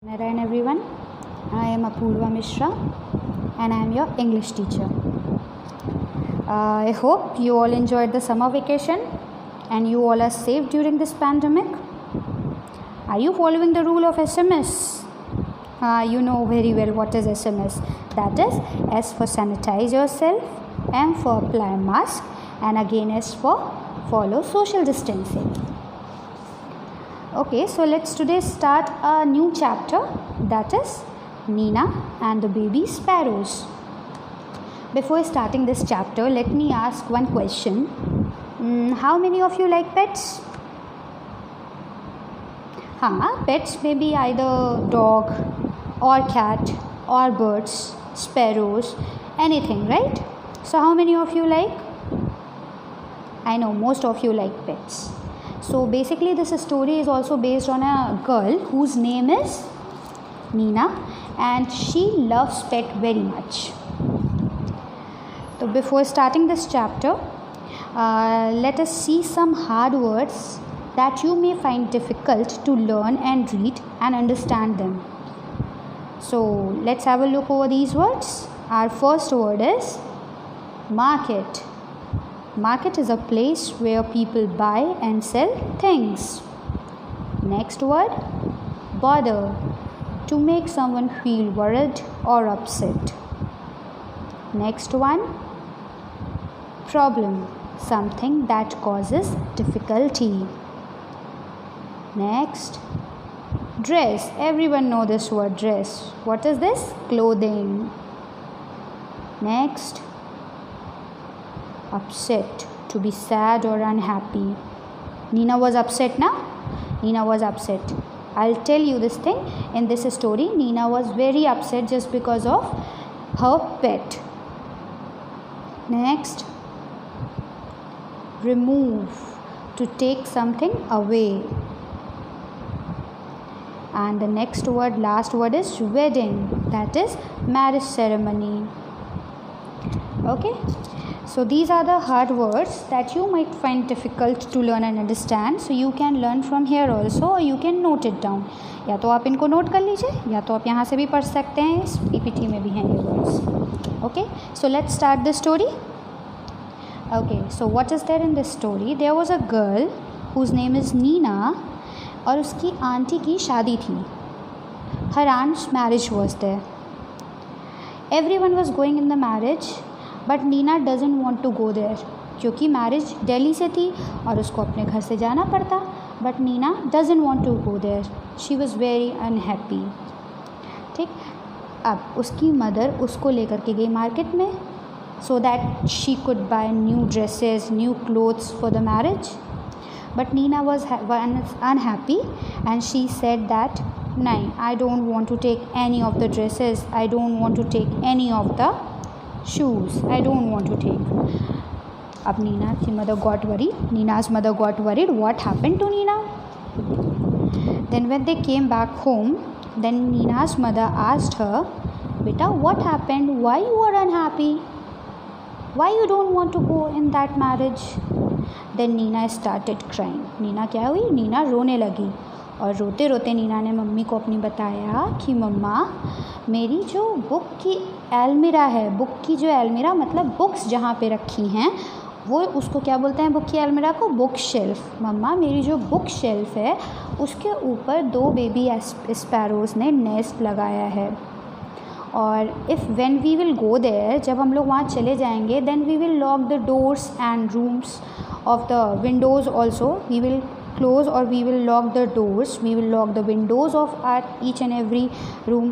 Narayan everyone, I am Apurva Mishra and I am your English teacher. I hope you all enjoyed the summer vacation and you all are safe during this pandemic. Are you following the rule of SMS? You know very well what is SMS. That is S for sanitize yourself, M for apply mask, and again S for follow social distancing. Okay, so let's today start a new chapter, that is Nina and the baby sparrows. Before starting this chapter, let me ask one question. How many of you like pets? Pets may be either dog or cat or birds, sparrows, anything, right? So how many of you like? I know most of you like pets. So basically this story is also based on a girl whose name is Nina and she loves pet very much. So before starting this chapter, let us see some hard words that you may find difficult to learn and read and understand them. So let's have a look over these words. Our first word is market. Market is a place where people buy and sell things. Next word, bother. To make someone feel worried or upset. Next one, problem. Something that causes difficulty. Next, dress. Everyone know this word, dress. What is this? Clothing. Next, upset, to be sad or unhappy. Nina was upset now? Nina was upset. I'll tell you this thing. In this story, Nina was very upset just because of her pet. Next, remove, to take something away. And the next word, last word is wedding, that is marriage ceremony. Okay, so these are the hard words that you might find difficult to learn and understand. So you can learn from here also or you can note it down. या तो आप इनको note कर लीजिए या तो आप यहाँ से भी पढ़ सकते हैं. इस PPT में भी हैं ये words. Okay, so let's start the story. Okay, so what is there in this story? There was a girl whose name is Nina और उसकी आंटी की शादी थी. Her aunt's marriage was there. Everyone was going in the marriage. But Nina doesn't want to go there क्योंकि marriage Delhi से थी और उसको अपने घर से जाना पड़ता. But Nina doesn't want to go there. She was very unhappy. ठीक, अब उसकी मदर उसको लेकर के गई मार्केट में so that she could buy new dresses, new clothes for the marriage. But Nina was unhappy and she said that नहीं, I don't want to take any of the dresses, I don't want to take any of the shoes, I don't want to take. अब Nina's mother got worried. What happened to Nina? Then when they came back home, then Nina's mother asked her, beta, what happened? Why you are unhappy? Why you don't want to go in that marriage? Then Nina started crying. Nina क्या हुई? Nina रोने लगी और रोते रोते नीना ने mummy को अपनी बताया कि मम्मा, मेरी जो बुक की अलमीरा है, बुक की जो अलमीरा मतलब बुक्स जहाँ पे रखी हैं वो उसको क्या बोलते हैं, बुक की अलमीरा को बुक शेल्फ. मम्मा, मेरी जो बुक शेल्फ है उसके ऊपर 2 बेबी स्पैरोज़ ने नेस्ट लगाया है और if when we will go there, जब हम लोग वहाँ चले जाएंगे, then we will lock the doors and rooms of the windows also. We will close or we will lock the doors, we will lock the windows of our each and every room.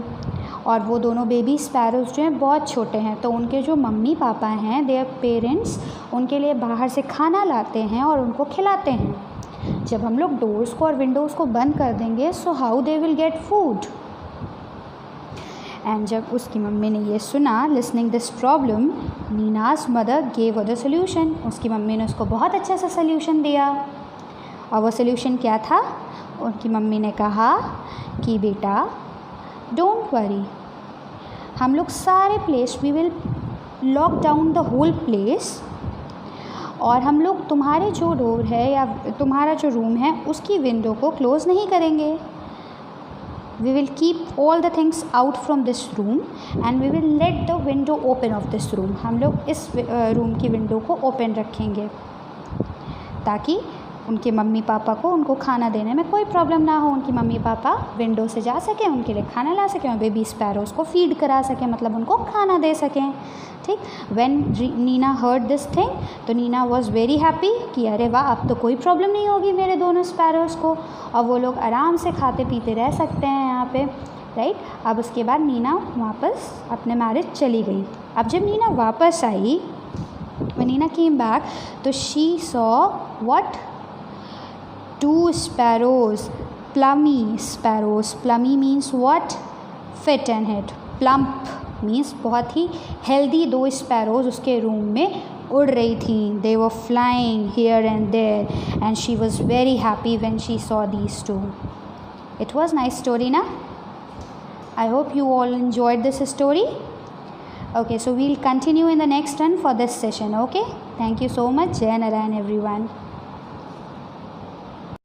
और वो दोनों baby sparrows जो हैं बहुत छोटे हैं तो उनके जो मम्मी पापा हैं, देयर पेरेंट्स, उनके लिए बाहर से खाना लाते हैं और उनको खिलाते हैं. जब हम लोग डोर्स को और विंडोज़ को बंद कर देंगे so how they will get food. And जब उसकी मम्मी ने ये सुना, listening this problem, Nina's mother gave a the solution. उसकी मम्मी ने उसको बहुत अच्छा सा सोल्यूशन दिया. और वो सोल्यूशन क्या था? उनकी मम्मी ने कहा कि बेटा डोंट वरी, हम लोग सारे place we will lock down the whole place और हम लोग तुम्हारे जो डोर है या तुम्हारा जो रूम है उसकी विंडो को क्लोज़ नहीं करेंगे. we will keep all the things out from this room and we will let the window open of this room. हम लोग इस रूम की विंडो को ओपन रखेंगे ताकि उनके मम्मी पापा को उनको खाना देने में कोई प्रॉब्लम ना हो. उनकी मम्मी पापा विंडो से जा सकें, उनके लिए खाना ला सकें और बेबी स्पैरोज को फीड करा सकें, मतलब उनको खाना दे सकें. ठीक. When Nina heard this thing, तो नीना वॉज वेरी हैप्पी कि अरे वाह, अब तो कोई प्रॉब्लम नहीं होगी मेरे दोनों स्पैरोज़ को और वो लोग आराम से खाते पीते रह सकते हैं यहाँ पे. राइट. अब उसके बाद नीना वापस अपने मैरिज चली गई. अब जब नीना वापस आई, when Nina came back, तो she saw what? 2 sparrows, plummy sparrows. Plummy means what? Fit and it. Plump means बहुत ही healthy 2 sparrows उसके रूम में उड़ रही थी. They were flying here and there and she was very happy when she saw these 2. It was nice story, na? I hope you all enjoyed this story. Okay, so we'll continue in the next one for this session. Okay, thank you so much. Jai Narayan everyone.